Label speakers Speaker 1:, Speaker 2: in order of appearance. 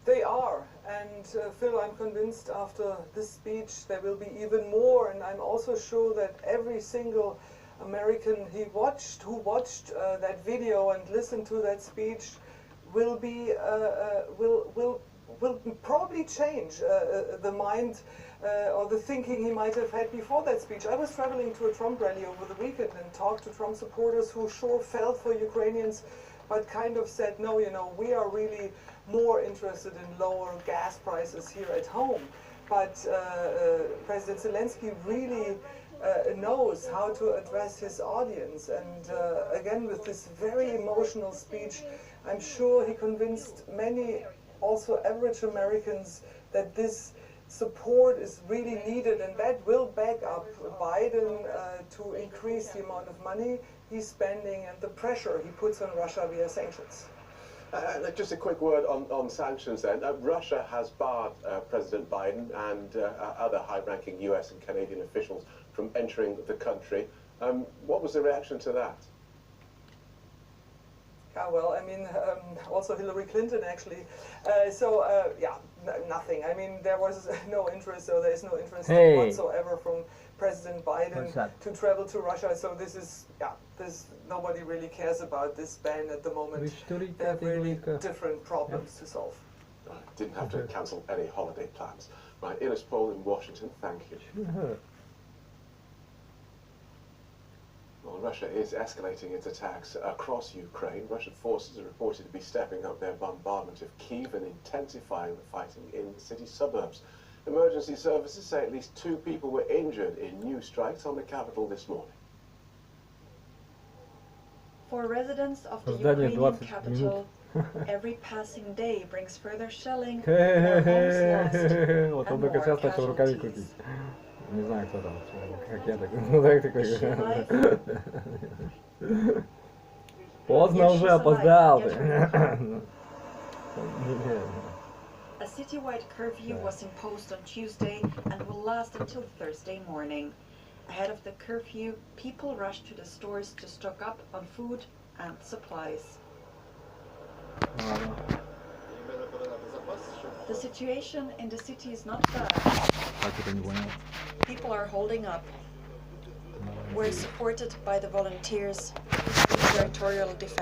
Speaker 1: They are, and Phil, I'm convinced after this speech there will be even more, and I'm also sure that every single American who watched that video and listened to that speech will probably change the mind or the thinking he might have had before that speech. I was traveling to a Trump rally over the weekend and talked to Trump supporters who sure felt for Ukrainians, but kind of said, no, you know, we are really more interested in lower gas prices here at home. But President Zelensky really knows how to address his audience. And again, with this very emotional speech, I'm sure he convinced many, also average Americans, that this support is really needed, and that will back up Biden to increase the amount of money he's spending and the pressure he puts on Russia via sanctions.
Speaker 2: Just a quick word on sanctions then. Russia has barred President Biden and other high-ranking US and Canadian officials from entering the country. What was the reaction to that?
Speaker 1: Yeah, well, I mean, also Hillary Clinton actually. Yeah, nothing. I mean, there was no interest, so there is no interest whatsoever from President Biden to travel to Russia. So this is, yeah, nobody really cares about this ban at the moment. They have really different problems to solve.
Speaker 2: Right, didn't have to cancel any holiday plans. Right, Ines Paul in Washington, thank you. Well, Russia is escalating its attacks across Ukraine. Russian forces are reported to be stepping up their bombardment of Kyiv and intensifying the fighting in city suburbs. Emergency services say at least 2 people were injured in new strikes on the capital this morning.
Speaker 3: For residents of the Ukrainian capital, every passing day brings further shelling, more homes lost, and more casualties.
Speaker 4: Не знаю, кто там, как я так, ну так такой. Поздно уже, опоздал ты.
Speaker 3: A citywide curfew was imposed on Tuesday and will last until Thursday morning. Ahead of the curfew, people rushed to the stores to stock up on food and supplies. The situation in the city is not bad. People are holding up. We're supported by the volunteers, territorial defense.